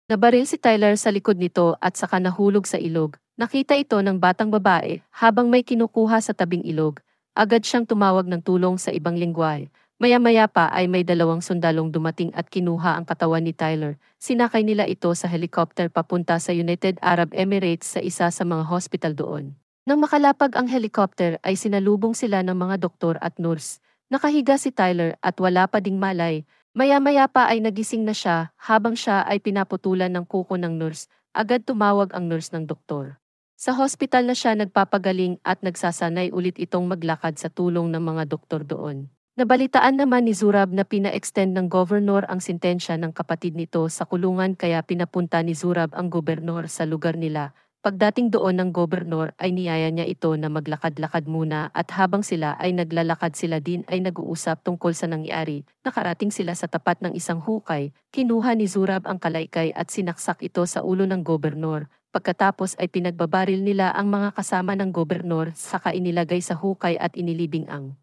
Nabaril si Tyler sa likod nito at saka nahulog sa ilog. Nakita ito ng batang babae habang may kinukuha sa tabing ilog. Agad siyang tumawag ng tulong sa ibang lingwahe. Maya-maya pa ay may dalawang sundalong dumating at kinuha ang katawan ni Tyler. Sinakay nila ito sa helicopter papunta sa United Arab Emirates sa isa sa mga hospital doon. Nang makalapag ang helicopter ay sinalubong sila ng mga doktor at nurse. Nakahiga si Tyler at wala pa ding malay. Maya-maya pa ay nagising na siya habang siya ay pinaputulan ng kuko ng nurse. Agad tumawag ang nurse ng doktor. Sa hospital na siya nagpapagaling at nagsasanay ulit itong maglakad sa tulong ng mga doktor doon. Nabalitaan naman ni Zurab na pina-extend ng governor ang sintensya ng kapatid nito sa kulungan kaya pinapunta ni Zurab ang gobernur sa lugar nila. Pagdating doon ng gobernur ay niyaya niya ito na maglakad-lakad muna at habang sila ay naglalakad sila din ay nag-uusap tungkol sa nangyari. Nakarating sila sa tapat ng isang hukay, kinuha ni Zurab ang kalaykay at sinaksak ito sa ulo ng gobernur. Pagkatapos ay pinagbabaril nila ang mga kasama ng gobernur saka inilagay sa hukay at inilibing ang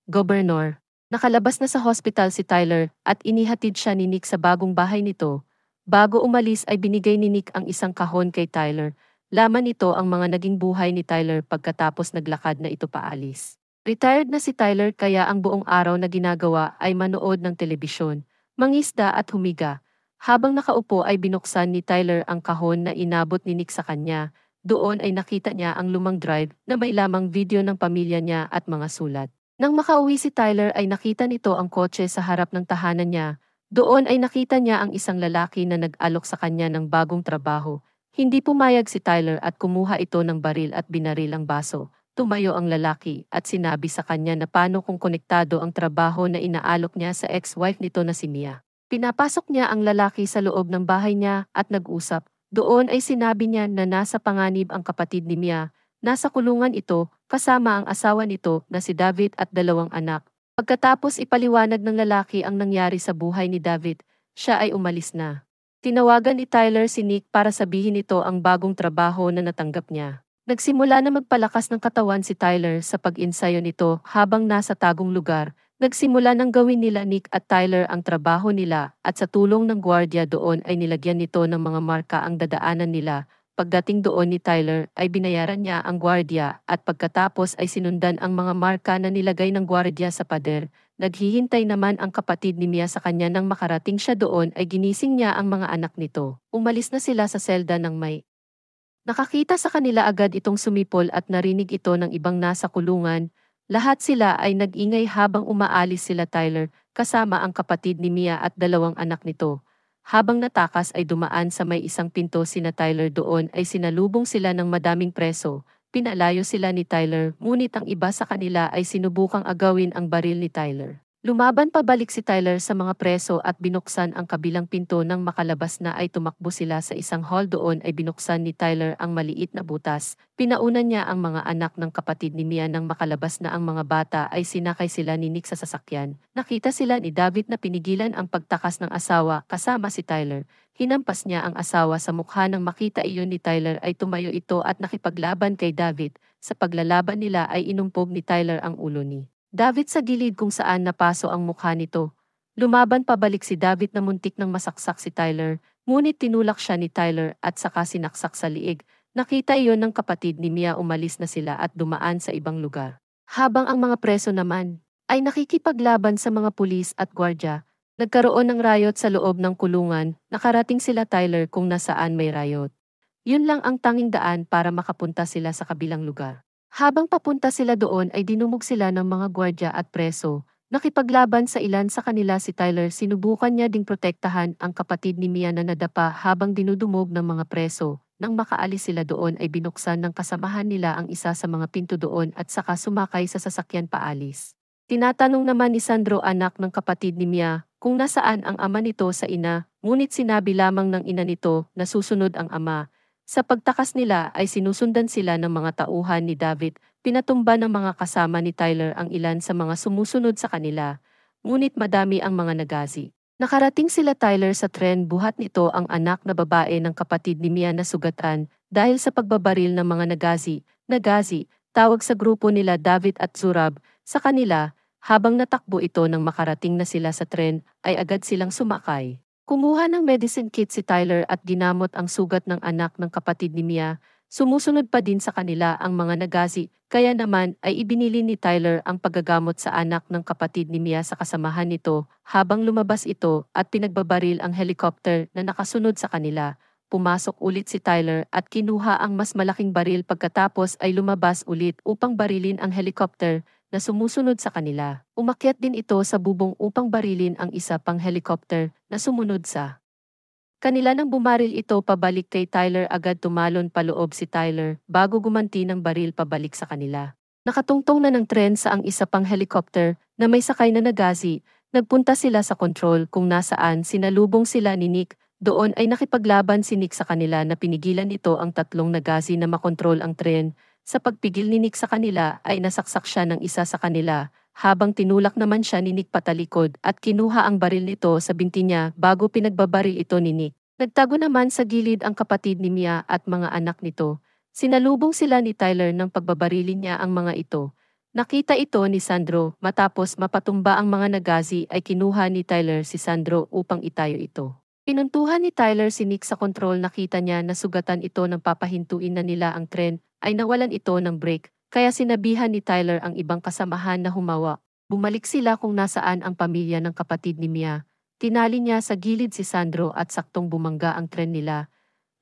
gobernur. Nakalabas na sa hospital si Tyler at inihatid siya ni Nick sa bagong bahay nito. Bago umalis ay binigay ni Nick ang isang kahon kay Tyler. Laman nito ang mga naging buhay ni Tyler pagkatapos naglakad na ito paalis. Retired na si Tyler kaya ang buong araw na ginagawa ay manood ng telebisyon, mangisda at humiga. Habang nakaupo ay binuksan ni Tyler ang kahon na inabot ni Nick sa kanya. Doon ay nakita niya ang lumang drive na may lamang video ng pamilya niya at mga sulat. Nang makauwi si Tyler ay nakita nito ang kotse sa harap ng tahanan niya. Doon ay nakita niya ang isang lalaki na nag-alok sa kanya ng bagong trabaho. Hindi pumayag si Tyler at kumuha ito ng baril at binaril ang baso. Tumayo ang lalaki at sinabi sa kanya na paano kung konektado ang trabaho na inaalok niya sa ex-wife nito na si Mia. Pinapasok niya ang lalaki sa loob ng bahay niya at nag-usap. Doon ay sinabi niya na nasa panganib ang kapatid ni Mia. Nasa kulungan ito kasama ang asawa nito na si David at dalawang anak. Pagkatapos ipaliwanag ng lalaki ang nangyari sa buhay ni David, siya ay umalis na. Tinawagan ni Tyler si Nick para sabihin ito ang bagong trabaho na natanggap niya. Nagsimula na magpalakas ng katawan si Tyler sa pag-insayo nito habang nasa tagong lugar. Nagsimula ng gawin nila Nick at Tyler ang trabaho nila at sa tulong ng gwardiya doon ay nilagyan nito ng mga marka ang dadaanan nila. Pagdating doon ni Tyler ay binayaran niya ang gwardiya at pagkatapos ay sinundan ang mga marka na nilagay ng gwardiya sa pader. Naghihintay naman ang kapatid ni Mia sa kanya nang makarating siya doon ay ginising niya ang mga anak nito. Umalis na sila sa selda ng may nakakita sa kanila agad itong sumipol at narinig ito ng ibang nasa kulungan. Lahat sila ay nag-ingay habang umaalis sila Tyler kasama ang kapatid ni Mia at dalawang anak nito. Habang natakas ay dumaan sa may isang pinto sina Tyler doon ay sinalubong sila ng madaming preso. Pinalayo sila ni Tyler ngunit ang iba sa kanila ay sinubukang agawin ang baril ni Tyler. Lumaban pabalik si Tyler sa mga preso at binuksan ang kabilang pinto nang makalabas na ay tumakbo sila sa isang hall doon ay binuksan ni Tyler ang maliit na butas. Pinaunan niya ang mga anak ng kapatid ni Mia nang makalabas na ang mga bata ay sinakay sila ni Nick sa sasakyan. Nakita sila ni David na pinigilan ang pagtakas ng asawa kasama si Tyler. Hinampas niya ang asawa sa mukha nang makita iyon ni Tyler ay tumayo ito at nakipaglaban kay David. Sa paglalaban nila ay inumpog ni Tyler ang ulo ni David sa gilid kung saan napaso ang mukha nito. Lumaban pabalik si David na muntik nang masaksak si Tyler, ngunit tinulak siya ni Tyler at saka sinaksak sa liig. Nakita iyon ng kapatid ni Mia umalis na sila at dumaan sa ibang lugar. Habang ang mga preso naman ay nakikipaglaban sa mga pulis at gwardya, nagkaroon ng riot sa loob ng kulungan, nakarating sila Tyler kung nasaan may riot. Yun lang ang tanging daan para makapunta sila sa kabilang lugar. Habang papunta sila doon ay dinumog sila ng mga gwardya at preso. Nakipaglaban sa ilan sa kanila si Tyler sinubukan niya ding protektahan ang kapatid ni Mia na nadapa habang dinudumog ng mga preso. Nang makaalis sila doon ay binuksan ng kasamahan nila ang isa sa mga pinto doon at saka sumakay sa sasakyan paalis. Tinatanong naman ni Sandro anak ng kapatid ni Mia kung nasaan ang ama nito sa ina, ngunit sinabi lamang ng ina nito na susunod ang ama. Sa pagtakas nila ay sinusundan sila ng mga tauhan ni David, pinatumba ng mga kasama ni Tyler ang ilan sa mga sumusunod sa kanila, ngunit madami ang mga nagazi. Nakarating sila Tyler sa tren buhat nito ang anak na babae ng kapatid ni Mia na sugatan dahil sa pagbabaril ng mga nagazi, tawag sa grupo nila David at Zurab, sa kanila, habang natakbo ito nang makarating na sila sa tren, ay agad silang sumakay. Kumuha ng medicine kit si Tyler at ginamot ang sugat ng anak ng kapatid ni Mia. Sumusunod pa din sa kanila ang mga nagazi, kaya naman ay ibinili ni Tyler ang paggagamot sa anak ng kapatid ni Mia sa kasamahan nito habang lumabas ito at pinagbabaril ang helicopter na nakasunod sa kanila. Pumasok ulit si Tyler at kinuha ang mas malaking baril pagkatapos ay lumabas ulit upang barilin ang helicopter na sumusunod sa kanila. Umakyat din ito sa bubong upang barilin ang isa pang helicopter na sumunod sa kanila. Nang bumaril ito pabalik kay Tyler, agad tumalon paloob si Tyler bago gumanti ng baril pabalik sa kanila. Nakatungtong na ng tren sa ang isa pang helicopter na may sakay na nagazi. Nagpunta sila sa control kung nasaan sinalubong sila ni Nick. Doon ay nakipaglaban si Nick sa kanila na pinigilan ito ang tatlong nagazi na makontrol ang tren. Sa pagpigil ni Nick sa kanila ay nasaksak siya ng isa sa kanila, habang tinulak naman siya ni Nick patalikod at kinuha ang baril nito sa binti niya bago pinagbabaril ito ni Nick. Nagtago naman sa gilid ang kapatid ni Mia at mga anak nito. Sinalubong sila ni Tyler nang pagbabarilin niya ang mga ito. Nakita ito ni Sandro, matapos mapatumba ang mga nagazi ay kinuha ni Tyler si Sandro upang itayo ito. Pinuntuhan ni Tyler si Nick sa kontrol. Nakita niya na sugatan ito ng papahintuin na nila ang tren, ay nawalan ito ng brake, kaya sinabihan ni Tyler ang ibang kasamahan na humawa. Bumalik sila kung nasaan ang pamilya ng kapatid ni Mia. Tinali niya sa gilid si Sandro at saktong bumangga ang tren nila.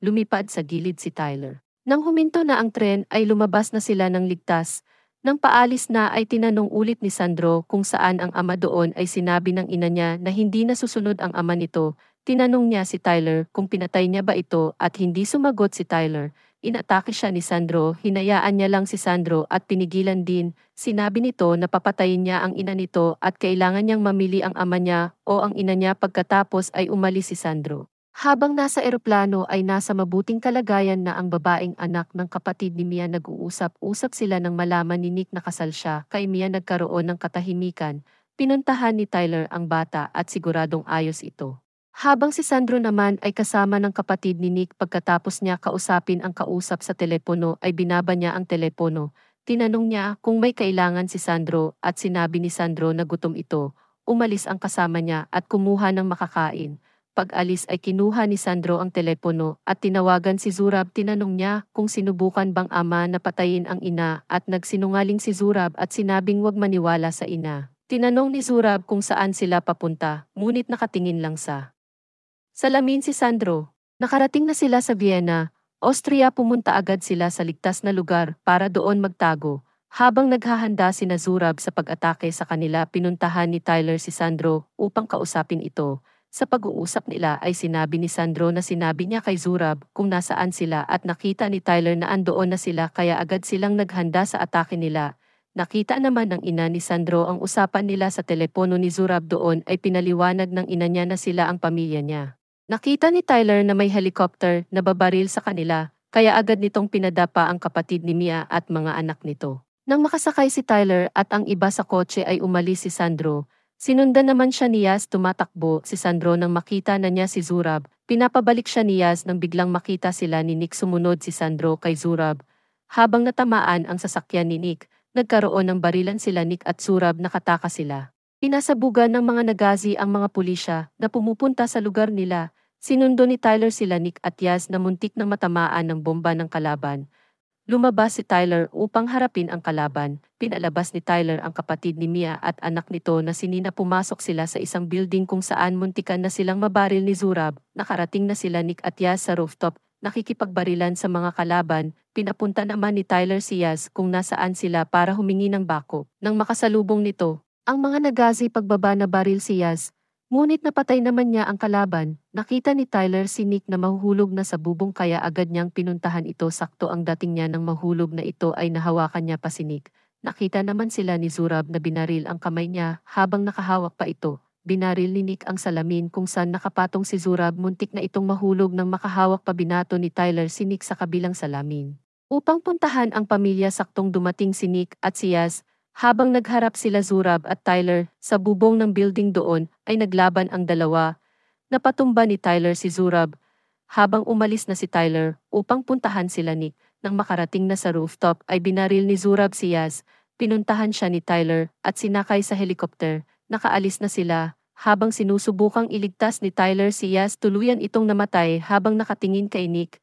Lumipad sa gilid si Tyler. Nang huminto na ang tren ay lumabas na sila ng ligtas. Nang paalis na ay tinanong ulit ni Sandro kung saan ang ama. Doon ay sinabi ng ina niya na hindi nasusunod ang ama nito. Tinanong niya si Tyler kung pinatay niya ba ito at hindi sumagot si Tyler. Inatake siya ni Sandro, hinayaan niya lang si Sandro at pinigilan din. Sinabi nito na papatayin niya ang ina nito at kailangan niyang mamili ang ama niya o ang ina niya. Pagkatapos ay umalis si Sandro. Habang nasa eroplano ay nasa mabuting kalagayan na ang babaeng anak ng kapatid ni Mia. Nag-uusap-usap sila nang malaman ni Nick na kasal siya kay Mia. Nagkaroon ng katahimikan. Pinuntahan ni Tyler ang bata at siguradong ayos ito. Habang si Sandro naman ay kasama ng kapatid ni Nick. Pagkatapos niya kausapin ang kausap sa telepono ay binaba niya ang telepono. Tinanong niya kung may kailangan si Sandro at sinabi ni Sandro na gutom ito. Umalis ang kasama niya at kumuha ng makakain. Pag-alis ay kinuha ni Sandro ang telepono at tinawagan si Zurab. Tinanong niya kung sinubukan bang ama na patayin ang ina at nagsinungaling si Zurab at sinabing wag maniwala sa ina. Tinanong ni Zurab kung saan sila papunta, ngunit nakatingin lang sa salamin si Sandro. Nakarating na sila sa Vienna, Austria. Pumunta agad sila sa ligtas na lugar para doon magtago. Habang naghahanda sina Zurab sa pag-atake sa kanila, pinuntahan ni Tyler si Sandro upang kausapin ito. Sa pag-uusap nila ay sinabi ni Sandro na sinabi niya kay Zurab kung nasaan sila at nakita ni Tyler na andoon na sila kaya agad silang naghanda sa atake nila. Nakita naman ng ina ni Sandro ang usapan nila sa telepono ni Zurab. Doon ay pinaliwanag ng ina niya na sila ang pamilya niya. Nakita ni Tyler na may helicopter na babaril sa kanila, kaya agad nitong pinadapa ang kapatid ni Mia at mga anak nito. Nang makasakay si Tyler at ang iba sa kotse ay umalis si Sandro. Sinundan naman siya ni Yas. Tumatakbo si Sandro nang makita na niya si Zurab. Pinapabalik siya ni Yas nang biglang makita sila ni Nick. Sumunod si Sandro kay Zurab. Habang natamaan ang sasakyan ni Nick, nagkaroon ng barilan sila Nick at Zurab. Nakataka sila. Pinasabugan ng mga nagazi ang mga pulisya na pumupunta sa lugar nila. Sinundo ni Tyler sila Nick at Yas na muntik na matamaan ng bomba ng kalaban. Lumabas si Tyler upang harapin ang kalaban. Pinalabas ni Tyler ang kapatid ni Mia at anak nito na sinina. Pumasok sila sa isang building kung saan muntikan na silang mabaril ni Zurab. Nakarating na sila Nick at Yas sa rooftop, nakikipagbarilan sa mga kalaban. Pinapunta naman ni Tyler si Yas kung nasaan sila para humingi ng backup. Nang makasalubong nito ang mga nagazi, pagbaba na baril si Yas. Ngunit napatay naman niya ang kalaban. Nakita ni Tyler si Nick na mahuhulog na sa bubong kaya agad niyang pinuntahan ito. Sakto ang dating niya nang mahulog na ito ay nahawakan niya pa si Nick. Nakita naman sila ni Zurab na binaril ang kamay niya habang nakahawak pa ito. Binaril ni Nick ang salamin kung saan nakapatong si Zurab. Muntik na itong mahulog nang makahawak pa. Binato ni Tyler si Nick sa kabilang salamin. Upang puntahan ang pamilya, saktong dumating si Nick at si Yas. Habang nagharap sila Zurab at Tyler sa bubong ng building, doon ay naglaban ang dalawa. Napatumba ni Tyler si Zurab. Habang umalis na si Tyler upang puntahan sila Nick, nang makarating na sa rooftop ay binaril ni Zurab si Yas. Pinuntahan siya ni Tyler at sinakay sa helicopter. Nakaalis na sila habang sinusubukang iligtas ni Tyler si Yas tuluyan itong namatay habang nakatingin kay Nick.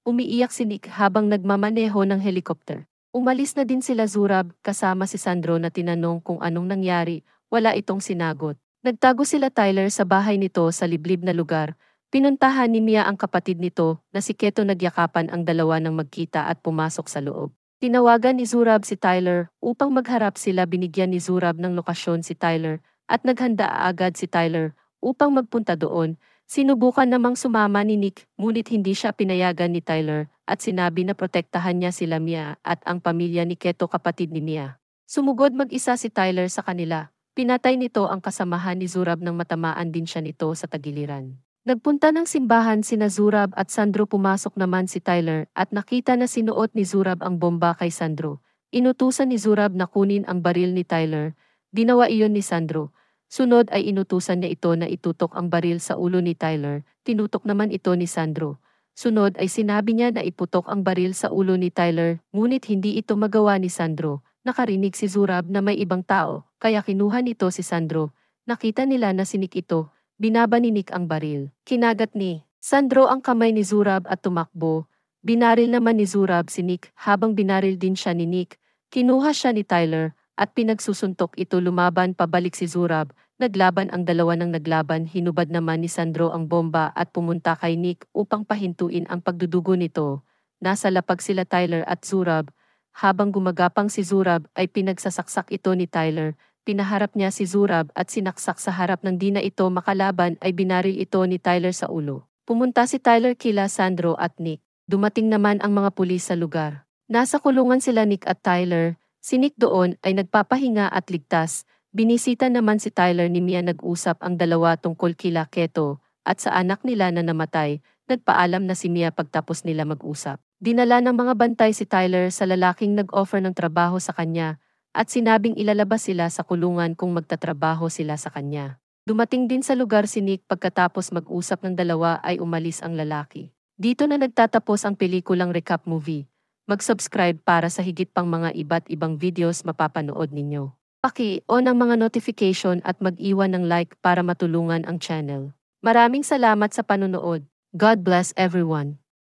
Umiiyak si Nick habang nagmamaneho ng helicopter. Umalis na din sila Zurab kasama si Sandro na tinanong kung anong nangyari, wala itong sinagot. Nagtago sila Tyler sa bahay nito sa liblib na lugar. Pinuntahan ni Mia ang kapatid nito na si Keto nagyakapan ang dalawa ng magkita at pumasok sa loob. Tinawagan ni Zurab si Tyler upang magharap sila binigyan ni Zurab ng lokasyon si Tyler at naghanda agad si Tyler upang magpunta doon. Sinubukan namang sumama ni Nick ngunit hindi siya pinayagan ni Tyler at sinabi na protektahan niya sila Mia at ang pamilya ni Keto kapatid ni Mia. Sumugod mag-isa si Tyler sa kanila. Pinatay nito ang kasamahan ni Zurab nang matamaan din siya nito sa tagiliran. Nagpunta ng simbahan sina Zurab at Sandro pumasok naman si Tyler at nakita na sinuot ni Zurab ang bomba kay Sandro. Inutusan ni Zurab na kunin ang baril ni Tyler. Dinawa iyon ni Sandro. Sunod ay inutusan niya ito na itutok ang baril sa ulo ni Tyler. Tinutok naman ito ni Sandro. Sunod ay sinabi niya na iputok ang baril sa ulo ni Tyler, ngunit hindi ito magawa ni Sandro. Nakarinig si Zurab na may ibang tao, kaya kinuha nito si Sandro. Nakita nila na sinik ito. Binaba ni Nick ang baril. Kinagat ni Sandro ang kamay ni Zurab at tumakbo. Binaril naman ni Zurab si Nick habang binaril din siya ni Nick. Kinuha siya ni Tyler at pinagsusuntok ito lumaban pabalik si Zurab. Naglaban ang dalawa ng naglaban, hinubad naman ni Sandro ang bomba at pumunta kay Nick upang pahintuin ang pagdudugo nito. Nasa lapag sila Tyler at Zurab. Habang gumagapang si Zurab ay pinagsasaksak ito ni Tyler. Pinaharap niya si Zurab at sinaksak sa harap ng di na ito makalaban ay binaril ito ni Tyler sa ulo. Pumunta si Tyler kila Sandro at Nick. Dumating naman ang mga pulis sa lugar. Nasa kulungan sila Nick at Tyler. Si Nick doon ay nagpapahinga at ligtas. Binisita naman si Tyler ni Mia nag-usap ang dalawa tungkol kila Keto at sa anak nila na namatay. Nagpaalam na si Mia pagtapos nila mag-usap. Dinala ng mga bantay si Tyler sa lalaking nag-offer ng trabaho sa kanya at sinabing ilalabas sila sa kulungan kung magtatrabaho sila sa kanya. Dumating din sa lugar si Nick pagkatapos mag-usap ng dalawa ay umalis ang lalaki. Dito na nagtatapos ang pelikulang recap movie. Mag-subscribe para sa higit pang mga iba't ibang videos mapapanood ninyo. Paki-on ang mga notification at mag-iwan ng like para matulungan ang channel. Maraming salamat sa panunood. God bless everyone.